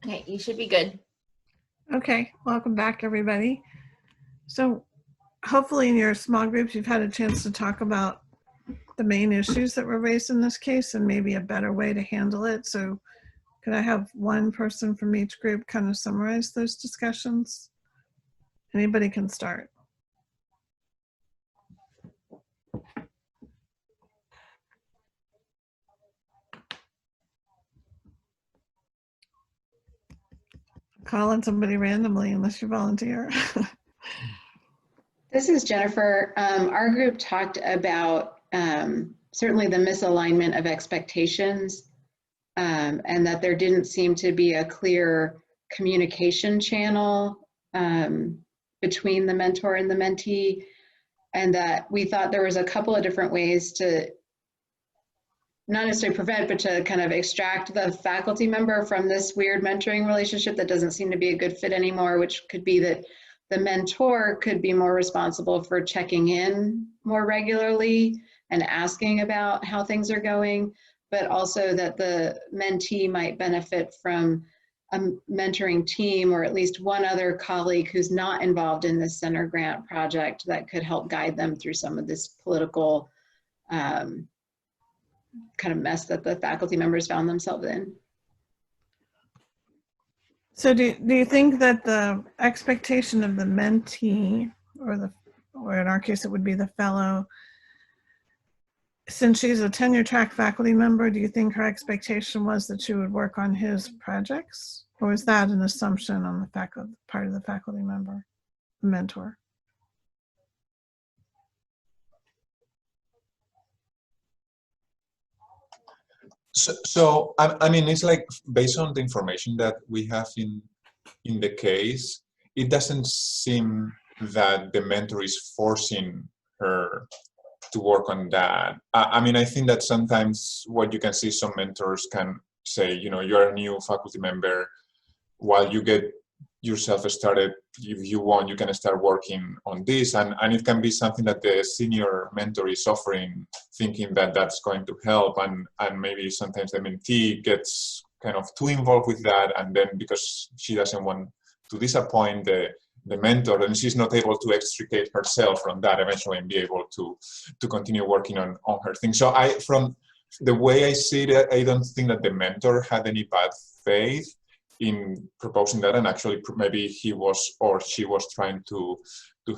Okay, you should be good. Okay, welcome back, everybody. So hopefully in your small groups, you've had a chance to talk about the main issues that were raised in this case and maybe a better way to handle it. So could I have one person from each group kind of summarize those discussions? Anybody can start. Call on somebody randomly unless you volunteer. This is Jennifer. Our group talked about certainly the misalignment of expectations and that there didn't seem to be a clear communication channel between the mentor and the mentee, and that we thought there was a couple of different ways to not necessarily prevent, but to kind of extract the faculty member from this weird mentoring relationship that doesn't seem to be a good fit anymore, which could be that the mentor could be more responsible for checking in more regularly and asking about how things are going, but also that the mentee might benefit from a mentoring team or at least one other colleague who's not involved in this center grant project that could help guide them through some of this political kind of mess that the faculty members found themselves in. So do you think that the expectation of the mentee or in our case, it would be the fellow, since she's a tenure track faculty member, do you think her expectation was that she would work on his projects? Or is that an assumption on the part of the faculty member, the mentor? So I mean, it's like based on the information that we have in the case, it doesn't seem that the mentor is forcing her to work on that. I mean, I think that sometimes what you can see, some mentors can say, you know, you're a new faculty member, while you get yourself started, if you want, you can start working on this, and it can be something that the senior mentor is offering, thinking that that's going to help, and maybe sometimes the mentee gets kind of too involved with that, and then because she doesn't want to disappoint the mentor, and she's not able to extricate herself from that eventually and be able to continue working on her thing. So from the way I see it, I don't think that the mentor had any bad faith in proposing that, and actually maybe he was or she was trying to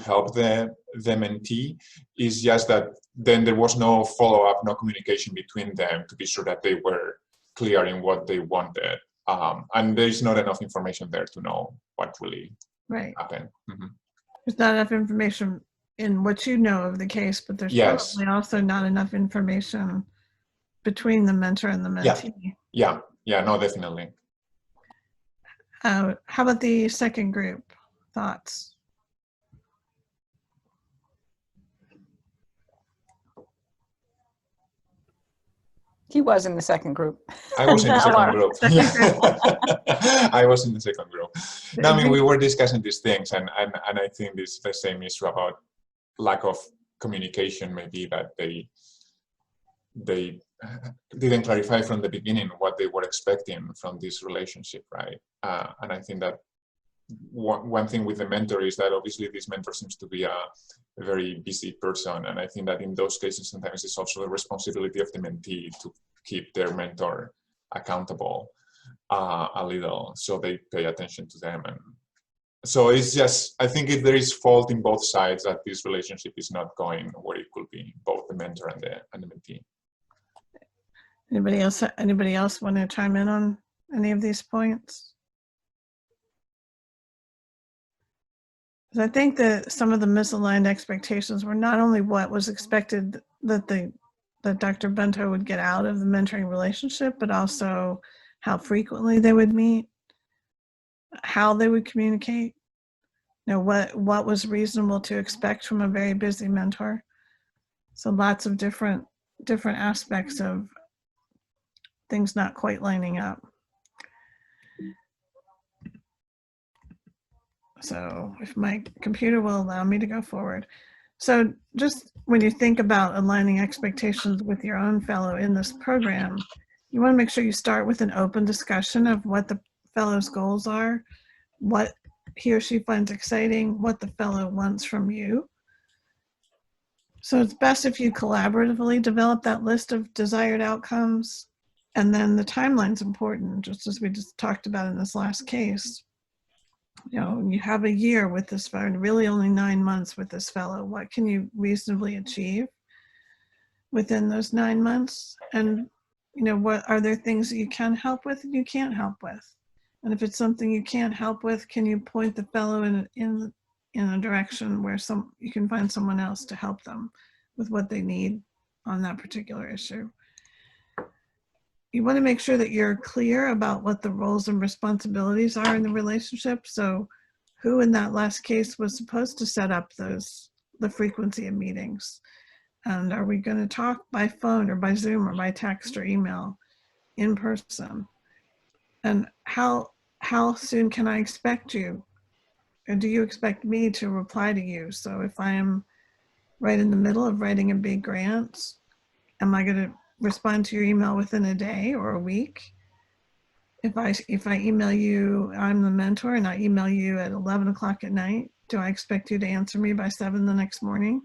help the mentee. It's just that then there was no follow-up, no communication between them to be sure that they were clear in what they wanted, and there's not enough information there to know what really happened. Mm-hmm. There's not enough information in what you know of the case, but there's probably also not enough information between the mentor and the mentee. Yeah, no, definitely. How about the second group? Thoughts? He was in the second group. I was in the second group. I was in the second group. No, I mean, we were discussing these things, and I think this the same issue about lack of communication, maybe that they didn't clarify from the beginning what they were expecting from this relationship, right? And I think that one thing with the mentor is that obviously this mentor seems to be a very busy person, and I think that in those cases sometimes it's also the responsibility of the mentee to keep their mentor accountable a little, so they pay attention to them. And so it's just, I think if there is fault in both sides, that this relationship is not going where it could be, both the mentor and the mentee. Anybody else want to chime in on any of these points? Because I think that some of the misaligned expectations were not only what was expected that Dr. Bento would get out of the mentoring relationship, but also how frequently they would meet, how they would communicate, you know, what was reasonable to expect from a very busy mentor. So lots of different aspects of things not quite lining up. So if my computer will allow me to go forward. So just when you think about aligning expectations with your own fellow in this program, you want to make sure you start with an open discussion of what the fellow's goals are, what he or she finds exciting, what the fellow wants from you. So it's best if you collaboratively develop that list of desired outcomes. And then the timeline's important, just as we just talked about in this last case. You know, you have a year with this fellow, really only 9 months with this fellow. What can you reasonably achieve within those 9 months? And, you know, what are there things that you can help with and you can't help with? And if it's something you can't help with, can you point the fellow in a direction where you can find someone else to help them with what they need on that particular issue? You want to make sure that you're clear about what the roles and responsibilities are in the relationship. So who in that last case was supposed to set up the frequency of meetings? And are we going to talk by phone or by Zoom or by text or email in person? And how soon can I expect you? Or do you expect me to reply to you? So if I am right in the middle of writing a big grant, am I going to respond to your email within a day or a week? If I email you, I'm the mentor, and I email you at 11 o'clock at night, do I expect you to answer me by 7 the next morning?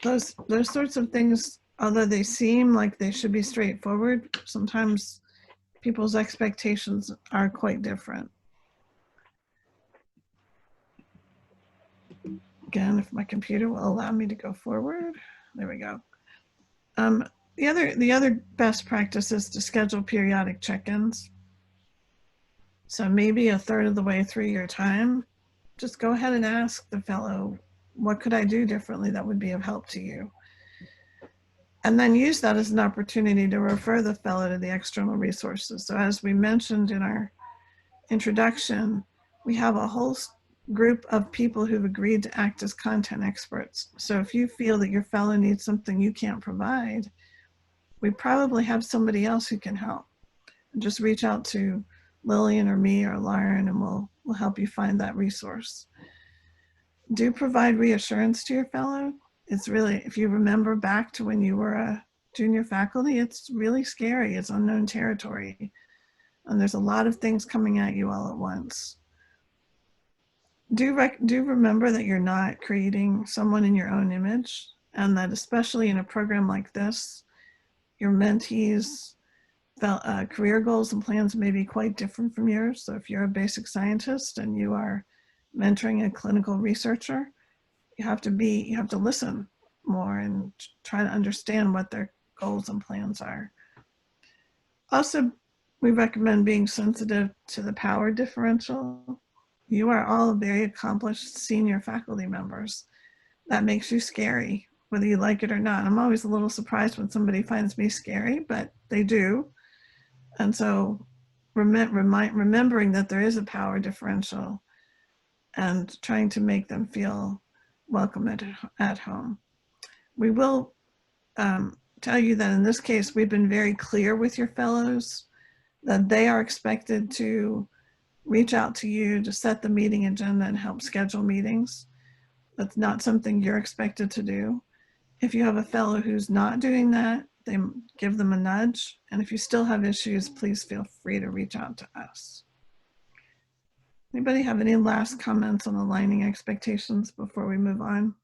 Those sorts of things, although they seem like they should be straightforward, sometimes people's expectations are quite different. Again, if my computer will allow me to go forward, there we go. The other best practice is to schedule periodic check-ins. So maybe a third of the way through your time, just go ahead and ask the fellow, what could I do differently that would be of help to you? And then use that as an opportunity to refer the fellow to the external resources. So as we mentioned in our introduction, we have a whole group of people who've agreed to act as content experts. So if you feel that your fellow needs something you can't provide, we probably have somebody else who can help. Just reach out to Lillian or me or Lauren, and we'll help you find that resource. Do provide reassurance to your fellow. It's really, if you remember back to when you were a junior faculty, it's really scary. It's unknown territory. And there's a lot of things coming at you all at once. Do remember that you're not creating someone in your own image, and that especially in a program like this, your mentees' career goals and plans may be quite different from yours. So if you're a basic scientist and you are mentoring a clinical researcher, you have to listen more and try to understand what their goals and plans are. Also, we recommend being sensitive to the power differential. You are all very accomplished senior faculty members. That makes you scary, whether you like it or not. I'm always a little surprised when somebody finds me scary, but they do. And so remembering that there is a power differential and trying to make them feel welcome at home. We will tell you that in this case, we've been very clear with your fellows that they are expected to reach out to you to set the meeting agenda and help schedule meetings. That's not something you're expected to do. If you have a fellow who's not doing that, then give them a nudge. And if you still have issues, please feel free to reach out to us. Anybody have any last comments on aligning expectations before we move on?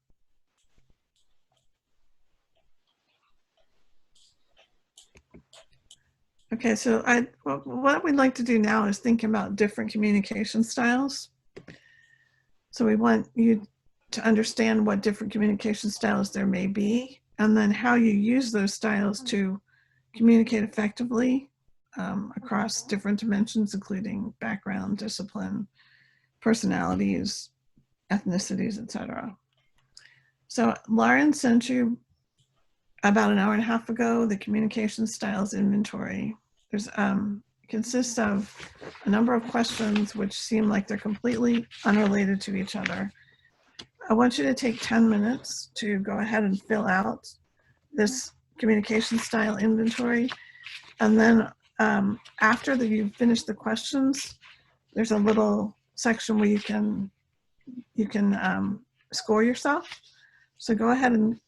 Okay, so what we'd like to do now is think about different communication styles. So we want you to understand what different communication styles there may be, and then how you use those styles to communicate effectively across different dimensions, including background, discipline, personalities, ethnicities, etc. So Lauren sent you about an hour and a half ago the communication styles inventory. There's consists of a number of questions which seem like they're completely unrelated to each other. I want you to take 10 minutes to go ahead and fill out this communication style inventory. And then after you've finished the questions, there's a little section where you can score yourself. So go ahead and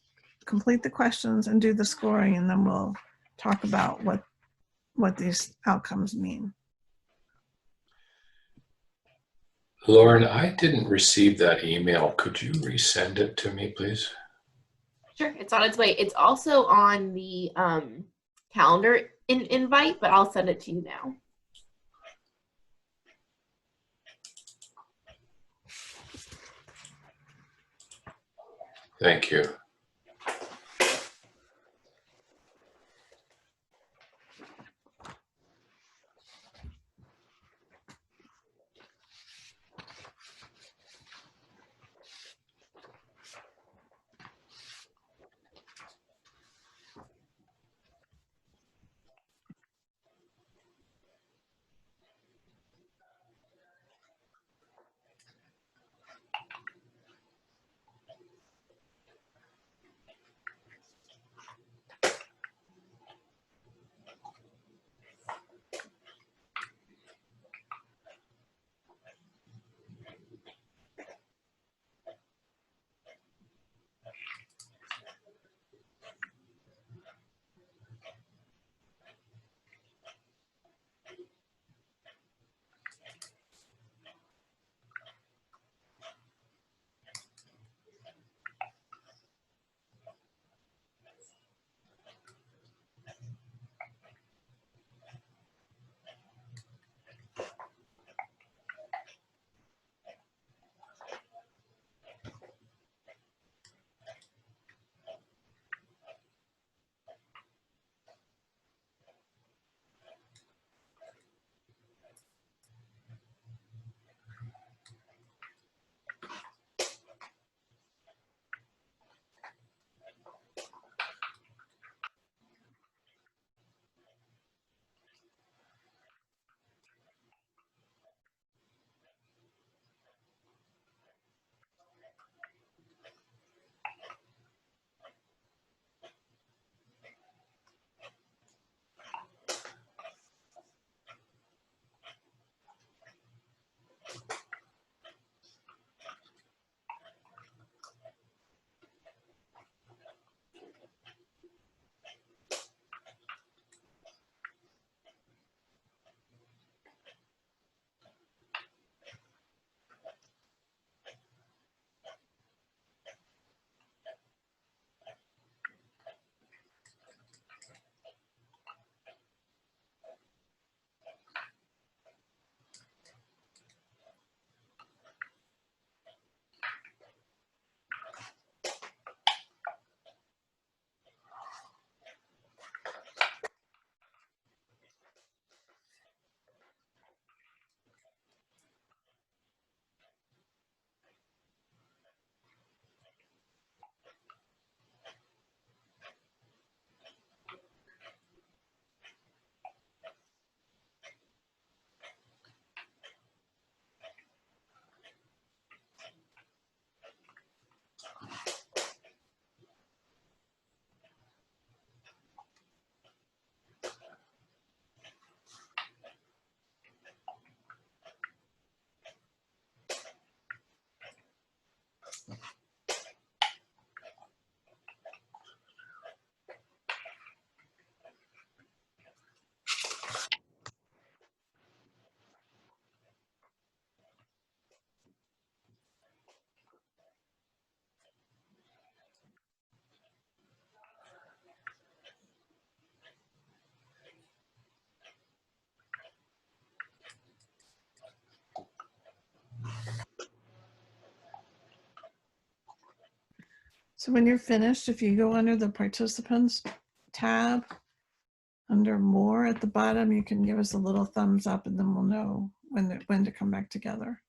complete the questions and do the scoring, and then we'll talk about what these outcomes mean. Lauren, I didn't receive that email. Could you resend it to me, please? Sure, it's on its way. It's also on the calendar invite, but I'll send it to you now. Thank you. So when you're finished, if you go under the participants tab, under more at the bottom, you can give us a little thumbs up and then we'll know when to come back together.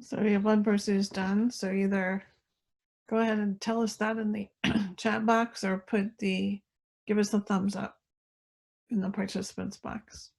So we have one person who's done. So either go ahead and tell us that in the chat box or give us a thumbs up in the participants box.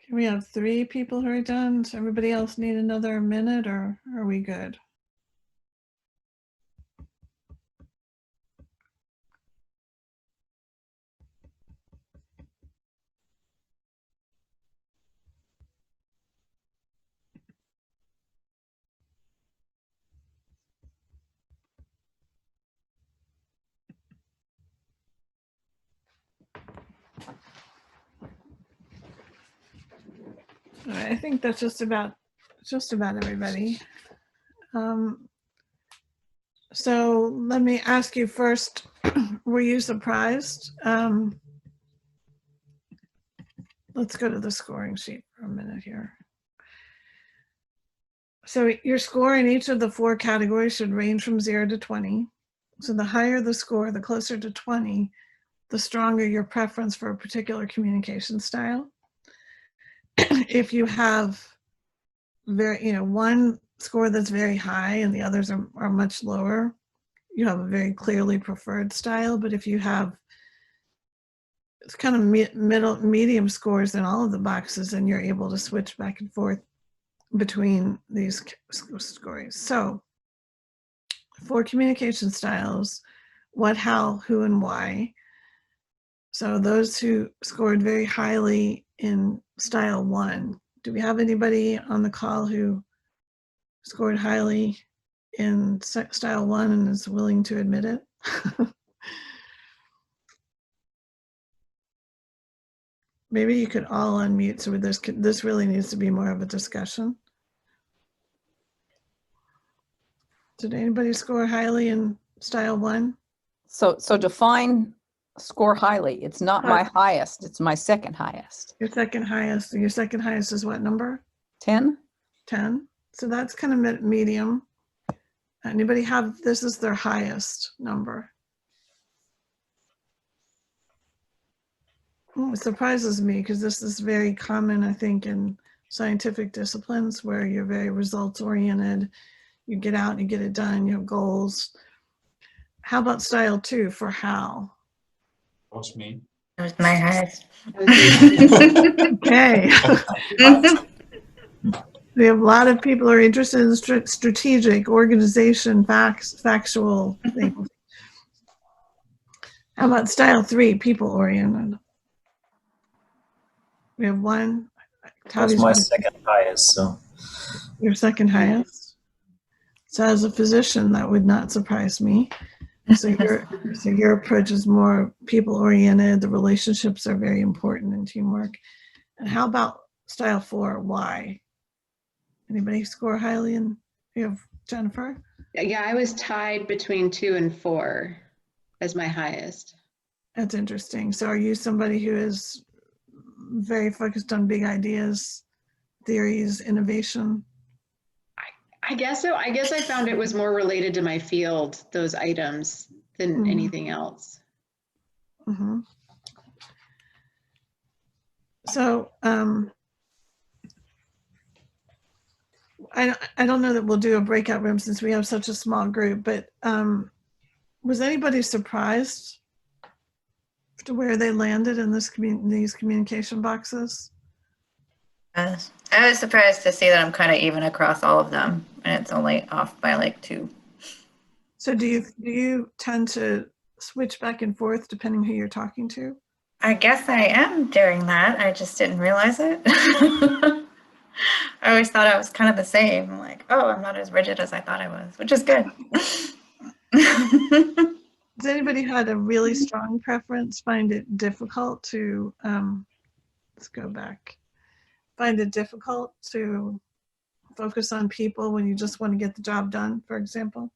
Okay, we have 3 people who are done. Does everybody else need another minute or are we good? All right, I think that's just about everybody. So let me ask you first, were you surprised? Let's go to the scoring sheet for a minute here. So your score in each of the 4 categories should range from 0 to 20. So the higher the score, the closer to 20, the stronger your preference for a particular communication style. If you have one score that's very high and the others are much lower, you have a very clearly preferred style. But if you have it's kind of medium scores in all of the boxes, and you're able to switch back and forth between these scores. So for communication styles, what, how, who, and why. So those who scored very highly in style 1, do we have anybody on the call who scored highly in style 1 and is willing to admit it? Maybe you could all unmute, so this really needs to be more of a discussion. Did anybody score highly in style 1? So define score highly. It's not my highest, it's my second highest. Your second highest. Your second highest is what number? 10? 10. So that's kind of medium. Anybody have, this is their highest number? It surprises me because this is very common, I think, in scientific disciplines where you're very results oriented. You get out, you get it done, you have goals. How about style 2 for how? That was me. That was my highest. Okay. We have a lot of people who are interested in strategic, organization, factual things. How about style 3, people oriented? We have one. That's Tavi's my second highest. So your second highest. So as a physician, that would not surprise me. So your approach is more people oriented. The relationships are very important in teamwork. And how about style 4? Why? Anybody score highly? And you have Jennifer. Yeah, I was tied between 2 and 4 as my highest. That's interesting. So are you somebody who is very focused on big ideas, theories, innovation? I guess so. I guess I found it was more related to my field, those items, than anything else. Mm-hmm. So I don't know that we'll do a breakout room since we have such a small group, but was anybody surprised to where they landed in these communication boxes? I was surprised to see that I'm kind of even across all of them, and it's only off by like 2. So do you tend to switch back and forth depending who you're talking to? I guess I am doing that. I just didn't realize it. I always thought I was kind of the same. I'm like, oh, I'm not as rigid as I thought I was, which is good. Has anybody had a really strong preference, find it difficult to, let's go back, find it difficult to focus on people when you just want to get the job done, for example?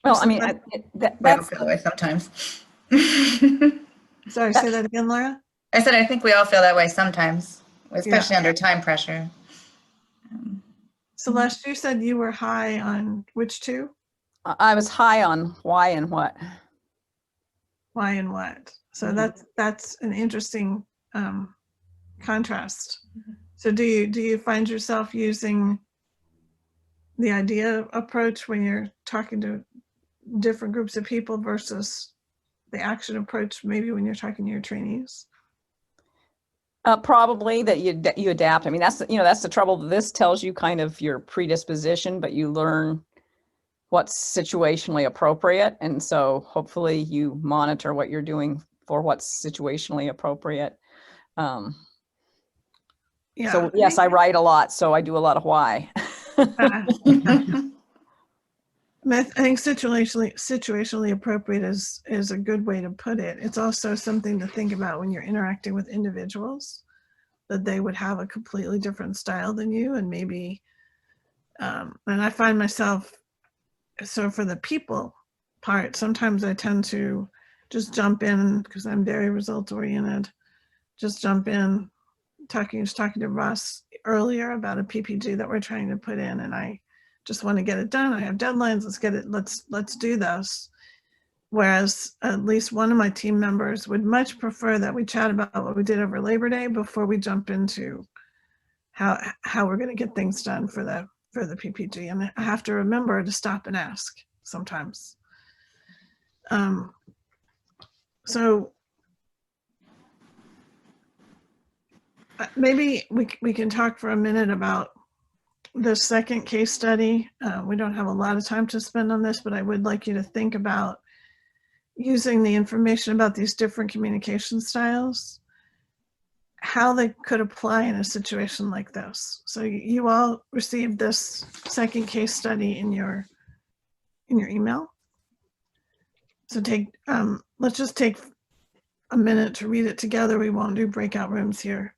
Well, I mean, I that's, feel that way sometimes. Sorry, say that again, Laura? I said I think we all feel that way sometimes, especially under time pressure. Celeste, you said you were high on which 2? I was high on why and what. Why and what? So that's an interesting contrast. So do you find yourself using the idea approach when you're talking to different groups of people versus the action approach maybe when you're talking to your trainees? Probably that you adapt. I mean, that's the trouble. This tells you kind of your predisposition, but you learn what's situationally appropriate. And so hopefully you monitor what you're doing for what's situationally appropriate. So yes, I write a lot, so I do a lot of why. I think situationally appropriate is a good way to put it. It's also something to think about when you're interacting with individuals, that they would have a completely different style than you, and maybe, and I find myself, so for the people part, sometimes I tend to just jump in because I'm very results oriented, just jump in, talking to Russ earlier about a PPG that we're trying to put in, and I just want to get it done. I have deadlines. Let's get it. Let's do this. Whereas at least one of my team members would much prefer that we chat about what we did over Labor Day before we jump into how we're going to get things done for the PPG. And I have to remember to stop and ask sometimes. So maybe we can talk for a minute about the second case study. We don't have a lot of time to spend on this, but I would like you to think about using the information about these different communication styles, how they could apply in a situation like this. So you all received this second case study in your email. So let's just take a minute to read it together. We won't do breakout rooms here.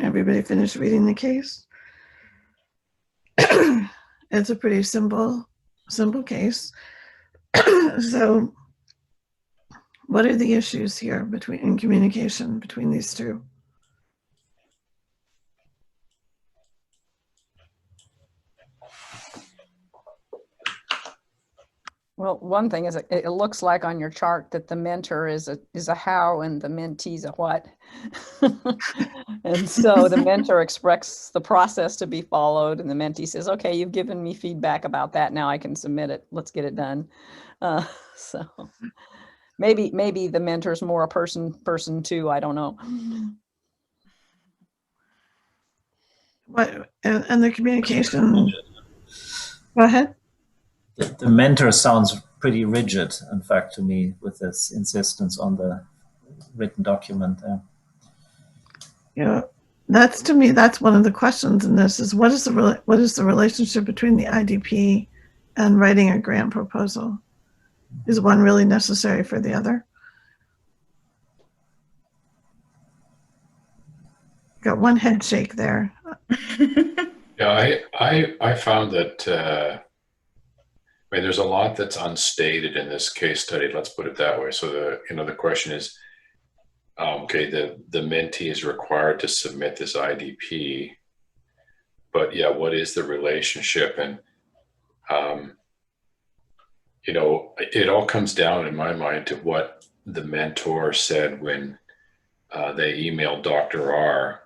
Everybody finished reading the case? It's a pretty simple case. So what are the issues here in communication between these two? Well, one thing is it looks like on your chart that the mentor is a how and the mentee's a what. And so the mentor expects the process to be followed, and the mentee says, okay, you've given me feedback about that. Now I can submit it. Let's get it done. So maybe the mentor's more a person too. I don't know. What and the communication? Go ahead. The mentor sounds pretty rigid, in fact, to me, with this insistence on the written document there. Yeah, that's to me. That's one of the questions in this: is what is the relationship between the IDP and writing a grant proposal? Is one really necessary for the other? Got one head shake there. Yeah, I found that, I mean, there's a lot that's unstated in this case study. Let's put it that way. So the question is, okay, the mentee is required to submit this IDP, but yeah, what is the relationship? And, it all comes down in my mind to what the mentor said when they emailed Dr. R.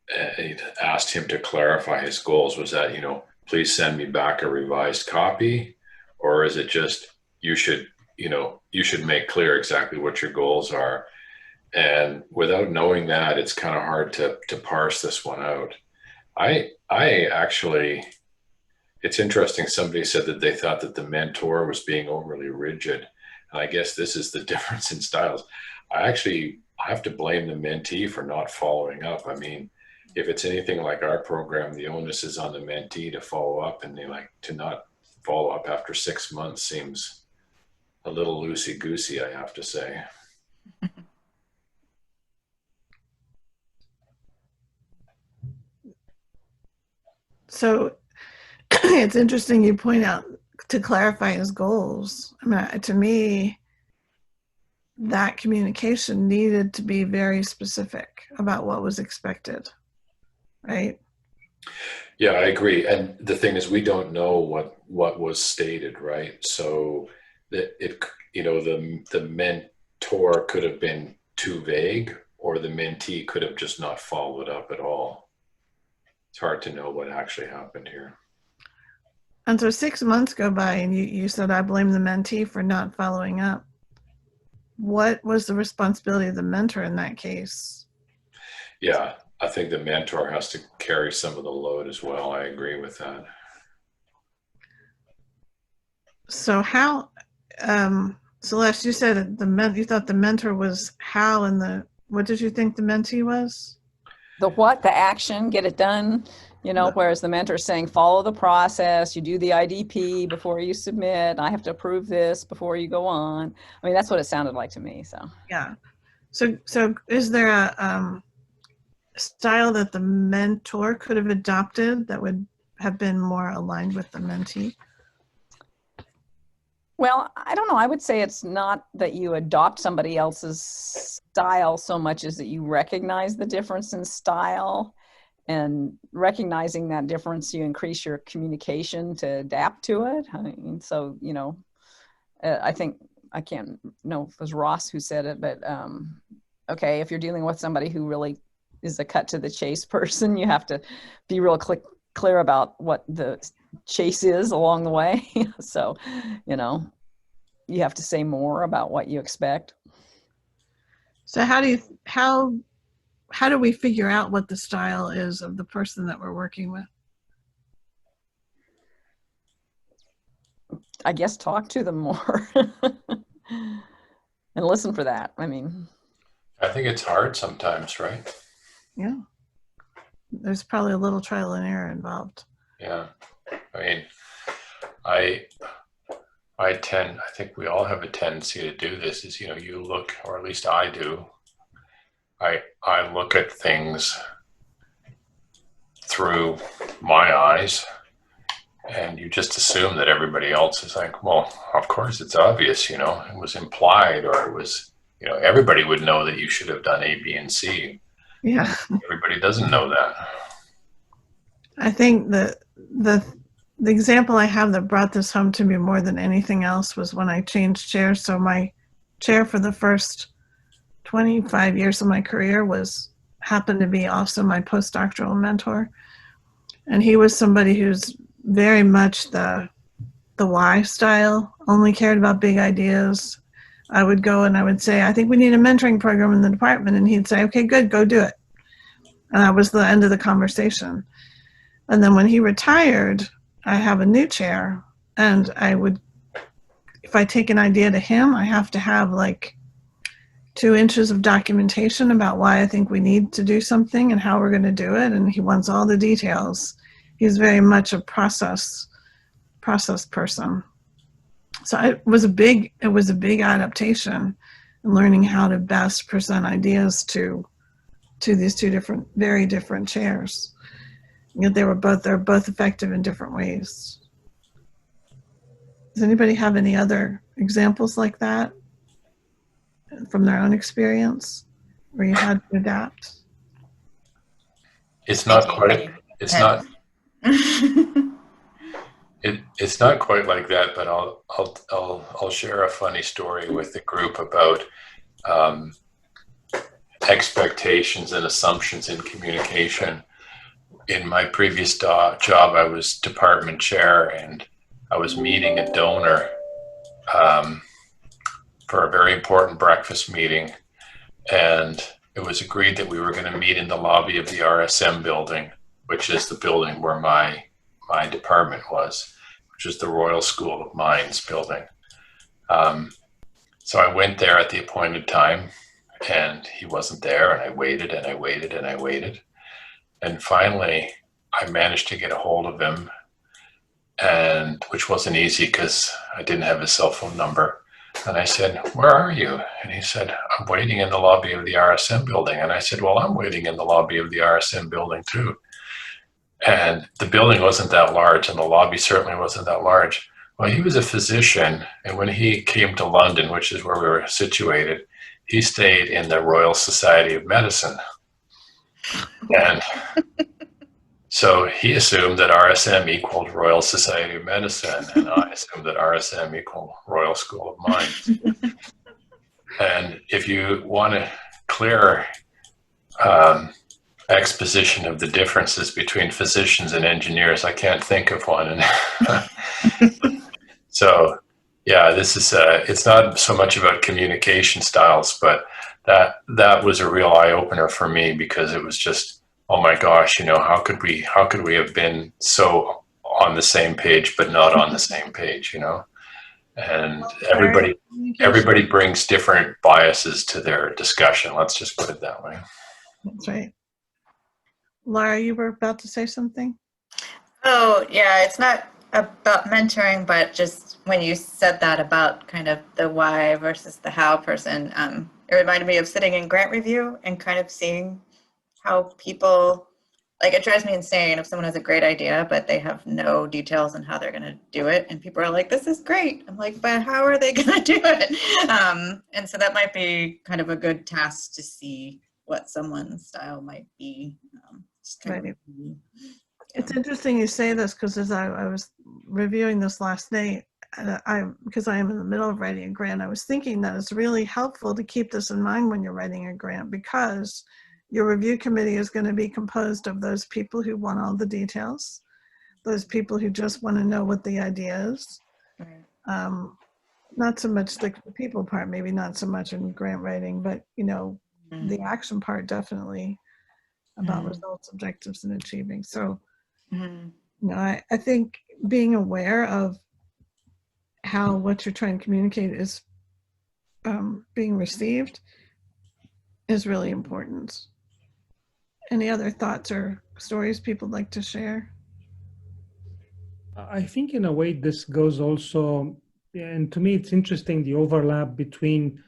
It asked him to clarify his goals. Was that, please send me back a revised copy? Or is it just, you should make clear exactly what your goals are? And without knowing that, it's kind of hard to parse this one out. I actually, it's interesting. Somebody said that they thought that the mentor was being overly rigid. And I guess this is the difference in styles. I have to blame the mentee for not following up. I mean, if it's anything like our program, the onus is on the mentee to follow up, and to not follow up after 6 months seems a little loosey-goosey, I have to say. So it's interesting you point out to clarify his goals. I mean, to me, that communication needed to be very specific about what was expected, right? Yeah, I agree. And the thing is, we don't know what was stated, right? So that the mentor could have been too vague, or the mentee could have just not followed up at all. It's hard to know what actually happened here. And so 6 months go by and you said, I blame the mentee for not following up. What was the responsibility of the mentor in that case? Yeah, I think the mentor has to carry some of the load as well. I agree with that. So how, Celeste, you said you thought the mentor was how, and what did you think the mentee was? The what? The action, get it done. Whereas the mentor's saying, follow the process, you do the IDP before you submit, I have to approve this before you go on. I mean, that's what it sounded like to me, so. Yeah. So is there a style that the mentor could have adopted that would have been more aligned with the mentee? Well, I don't know. I would say it's not that you adopt somebody else's style so much as that you recognize the difference in style. And recognizing that difference, you increase your communication to adapt to it. I mean, so, I think, I can't know if it was Ross who said it, but okay, if you're dealing with somebody who really is a cut to the chase person, you have to be real clear about what the chase is along the way. So, you have to say more about what you expect. So how do we figure out what the style is of the person that we're working with? I guess talk to them more and listen for that. I mean, I think it's hard sometimes, right? Yeah. There's probably a little trial and error involved. Yeah. I mean, I think we all have a tendency to do this is, you look, or at least I do, I look at things through my eyes, and you just assume that everybody else is like, well, of course it's obvious, it was implied, or it was, everybody would know that you should have done A, B, and C. Yeah. Everybody doesn't know that. I think that the example I have that brought this home to me more than anything else was when I changed chairs. So my chair for the first 25 years of my career happened to be also my postdoctoral mentor. And he was somebody who's very much the why style, only cared about big ideas. I would go and I would say, I think we need a mentoring program in the department. And he'd say, okay, good, go do it. And that was the end of the conversation. And then when he retired, I have a new chair, and if I take an idea to him, I have to have like 2 inches of documentation about why I think we need to do something and how we're going to do it. And he wants all the details. He's very much a process person. So it was a big adaptation in learning how to best present ideas to these 2 very different chairs. Yet they're both effective in different ways. Does anybody have any other examples like that from their own experience where you had to adapt? It's not quite. It's not. It's not quite like that, but I'll share a funny story with the group about expectations and assumptions in communication. In my previous job, I was department chair, and I was meeting a donor for a very important breakfast meeting, and it was agreed that we were going to meet in the lobby of the RSM building, which is the building where my department was, which is the Royal School of Mines building. So I went there at the appointed time, and he wasn't there, and I waited and I waited and I waited. And finally, I managed to get a hold of him, and which wasn't easy because I didn't have his cell phone number. And I said, "Where are you?" And he said, "I'm waiting in the lobby of the RSM building." And I said, "Well, I'm waiting in the lobby of the RSM building too." And the building wasn't that large, and the lobby certainly wasn't that large. Well, he was a physician, and when he came to London, which is where we were situated, he stayed in the Royal Society of Medicine. And so he assumed that RSM equaled Royal Society of Medicine, and I assumed that RSM equaled Royal School of Mines. And if you want a clear exposition of the differences between physicians and engineers, I can't think of one. So, yeah, this is it's not so much about communication styles, but that was a real eye opener for me, because it was just, oh my gosh, how could we have been so on the same page but not on the same page, And everybody brings different biases to their discussion. Let's just put it that way. That's right. Laura, you were about to say something? Oh, yeah, it's not about mentoring, but just when you said that about kind of the why versus the how person, it reminded me of sitting in grant review and kind of seeing how people, like, it drives me insane if someone has a great idea, but they have no details on how they're going to do it. And people are like, this is great. I'm like, but how are they going to do it? And so that might be kind of a good task to see what someone's style might be. Right. It's interesting you say this, because as I was reviewing this last night, because I am in the middle of writing a grant, I was thinking that it's really helpful to keep this in mind when you're writing a grant, because your review committee is going to be composed of those people who want all the details, those people who just want to know what the idea is. Right. Not so much the people part, maybe not so much in grant writing, but the action part definitely about results, objectives, and achieving. So, I think being aware of how what you're trying to communicate is being received is really important. Any other thoughts or stories people like to share? I think in a way this goes also, and to me it's interesting, the overlap between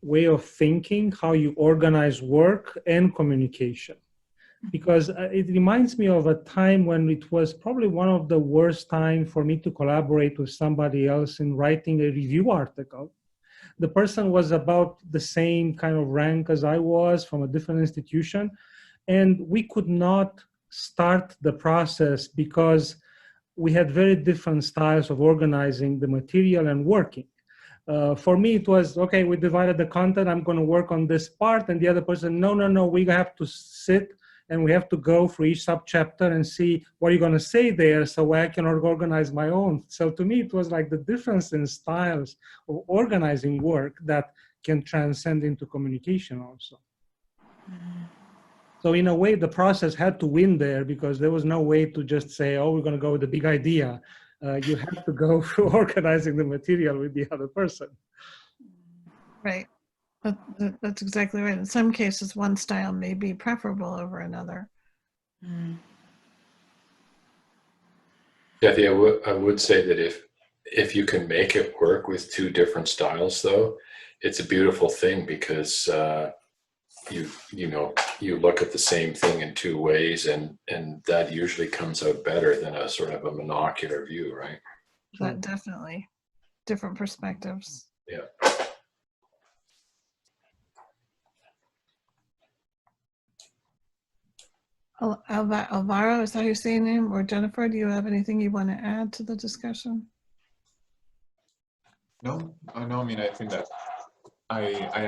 way of thinking, how you organize work, and communication. Because it reminds me of a time when it was probably one of the worst times for me to collaborate with somebody else in writing a review article. The person was about the same kind of rank as I was, from a different institution, and we could not start the process because we had very different styles of organizing the material and working. For me, it was, okay, we divided the content, I'm going to work on this part, and the other person, no, we have to sit and we have to go through each subchapter and see what you're going to say there so I can organize my own. So to me, it was like the difference in styles of organizing work that can transcend into communication also. So in a way, the process had to win there because there was no way to just say, oh, we're going to go with the big idea. You have to go through organizing the material with the other person. Right. That's exactly right. In some cases, one style may be preferable over another. Kathy, I would say that if you can make it work with two different styles, though, it's a beautiful thing because you look at the same thing in two ways, and that usually comes out better than a sort of a monocular view, right? But definitely different perspectives. Yeah. Alvaro, is that how you say your name? Or Jennifer, do you have anything you want to add to the discussion? No, I mean, I think that I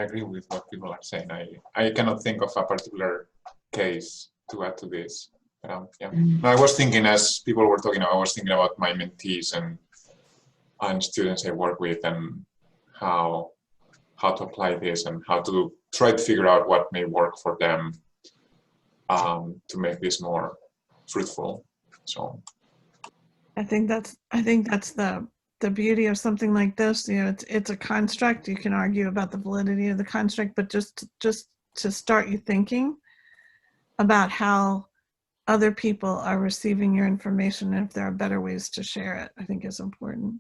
agree with what people are saying. I cannot think of a particular case to add to this. Yeah. I was thinking, as people were talking, I was thinking about my mentees and students I work with, and how to apply this and how to try to figure out what may work for them to make this more fruitful. So I think that's the beauty of something like this. You know, it's a construct. You can argue about the validity of the construct, but just to start you thinking about how other people are receiving your information and if there are better ways to share it, I think is important.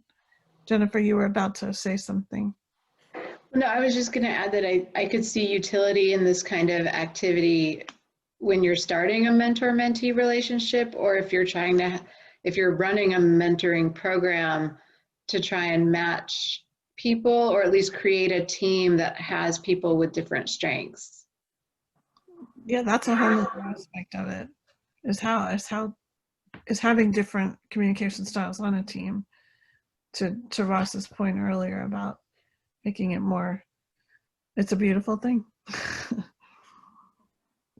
Jennifer, you were about to say something. No, I was just going to add that I could see utility in this kind of activity when you're starting a mentor-mentee relationship, or if you're running a mentoring program to try and match people, or at least create a team that has people with different strengths. Yeah, that's a whole other aspect of it. Is having different communication styles on a team. To Ross's point earlier about making it more, it's a beautiful thing.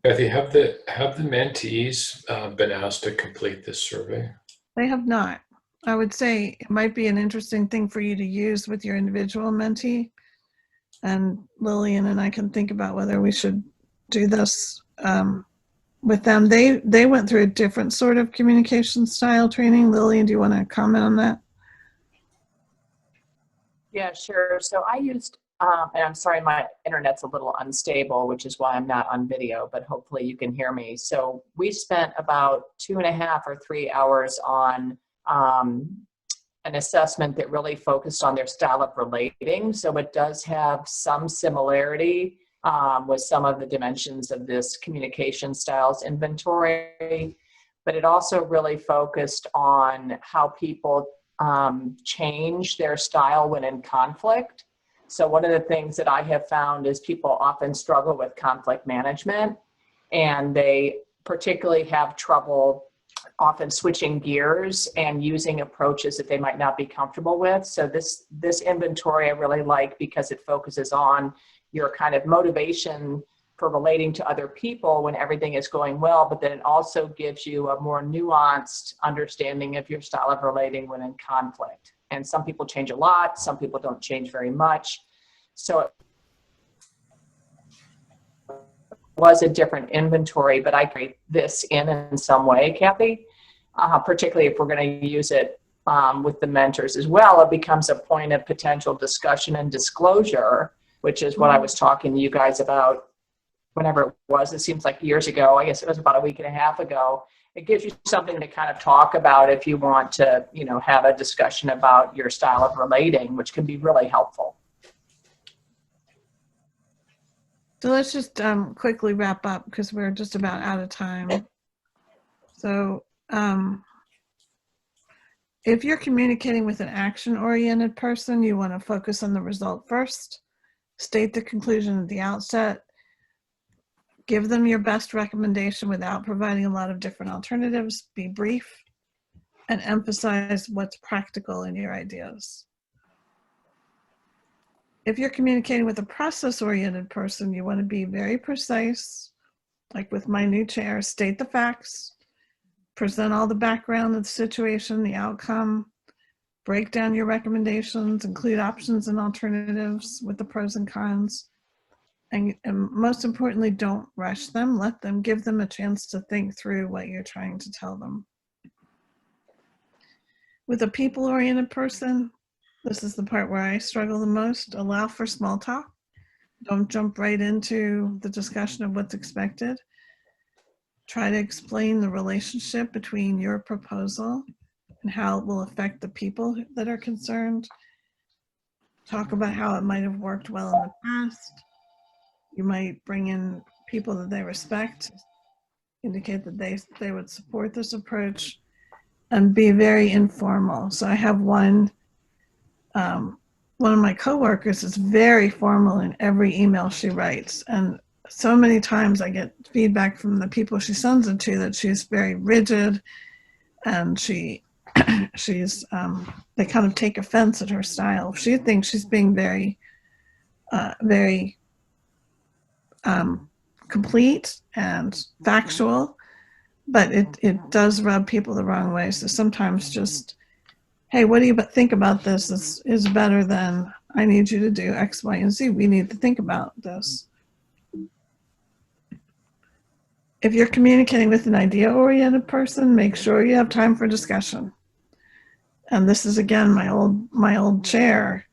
Kathy, have the mentees been asked to complete this survey? They have not. I would say it might be an interesting thing for you to use with your individual mentee. And Lillian and I can think about whether we should do this with them. They went through a different sort of communication style training. Lillian, do you want to comment on that? Yeah, sure. So I used, and I'm sorry, my internet's a little unstable, which is why I'm not on video, but hopefully you can hear me. So we spent about 2.5 or 3 hours on an assessment that really focused on their style of relating. So it does have some similarity with some of the dimensions of this communication styles inventory, but it also really focused on how people change their style when in conflict. So one of the things that I have found is people often struggle with conflict management, and they particularly have trouble often switching gears and using approaches that they might not be comfortable with. So this inventory I really like because it focuses on your kind of motivation for relating to other people when everything is going well, but then it also gives you a more nuanced understanding of your style of relating when in conflict. And some people change a lot, some people don't change very much. So it was a different inventory, but I create this in some way, Kathy, particularly if we're going to use it with the mentors as well. It becomes a point of potential discussion and disclosure, which is what I was talking to you guys about whenever it was. It seems like years ago. I guess it was about a week and a half ago. It gives you something to kind of talk about if you want to, have a discussion about your style of relating, which can be really helpful. So let's just quickly wrap up because we're just about out of time. So if you're communicating with an action-oriented person, you want to focus on the result first, state the conclusion at the outset, give them your best recommendation without providing a lot of different alternatives, be brief, and emphasize what's practical in your ideas. If you're communicating with a process-oriented person, you want to be very precise, like with my new chair, state the facts, present all the background of the situation, the outcome, break down your recommendations, include options and alternatives with the pros and cons. And most importantly, don't rush them. Let them, give them a chance to think through what you're trying to tell them. With a people-oriented person, this is the part where I struggle the most. Allow for small talk. Don't jump right into the discussion of what's expected. Try to explain the relationship between your proposal and how it will affect the people that are concerned. Talk about how it might have worked well in the past. You might bring in people that they respect, indicate that they would support this approach, and be very informal. So I have one of my coworkers is very formal in every email she writes. And so many times I get feedback from the people she sends it to that she's very rigid, and she's they kind of take offense at her style. She thinks she's being very complete and factual, but it does rub people the wrong way. So sometimes just, hey, what do you think about this? This is better than, I need you to do X, Y, and Z. We need to think about this. If you're communicating with an idea-oriented person, make sure you have time for discussion. And this is, again, my old chair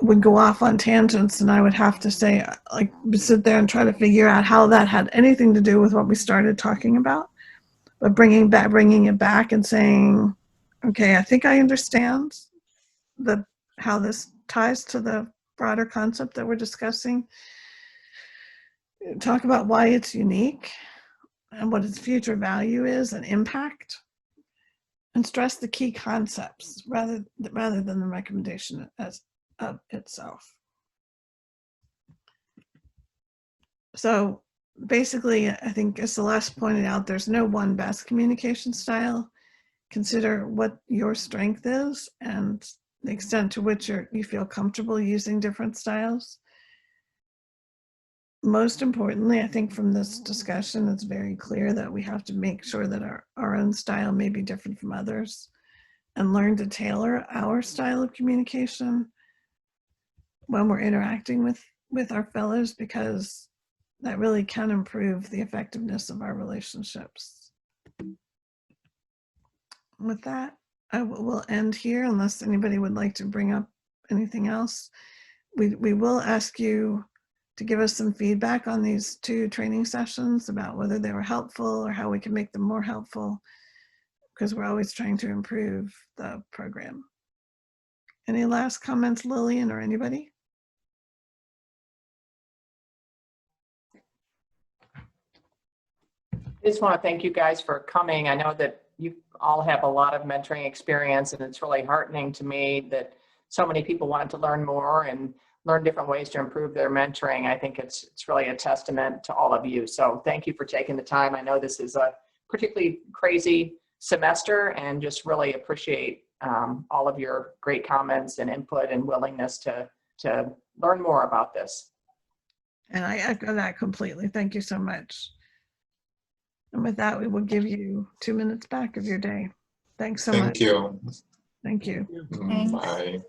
would go off on tangents, and I would have to say, like, sit there and try to figure out how that had anything to do with what we started talking about. But bringing it back and saying, okay, I think I understand how this ties to the broader concept that we're discussing. Talk about why it's unique and what its future value is and impact, and stress the key concepts rather than the recommendation as of itself. So basically, I think as Celeste pointed out, there's no one best communication style. Consider what your strength is and the extent to which you feel comfortable using different styles. Most importantly, I think from this discussion, it's very clear that we have to make sure that our own style may be different from others, and learn to tailor our style of communication when we're interacting with our fellows, because that really can improve the effectiveness of our relationships. With that, I will end here unless anybody would like to bring up anything else. We will ask you to give us some feedback on these 2 training sessions about whether they were helpful or how we can make them more helpful, because we're always trying to improve the program. Any last comments, Lillian or anybody? I just want to thank you guys for coming. I know that you all have a lot of mentoring experience, and it's really heartening to me that so many people wanted to learn more and learn different ways to improve their mentoring. I think it's really a testament to all of you. So thank you for taking the time. I know this is a particularly crazy semester, and just really appreciate all of your great comments and input and willingness to learn more about this. And I echo that completely. Thank you so much. And with that, we will give you 2 minutes back of your day. Thanks so much. Thank you. Thank you. Thanks. Bye.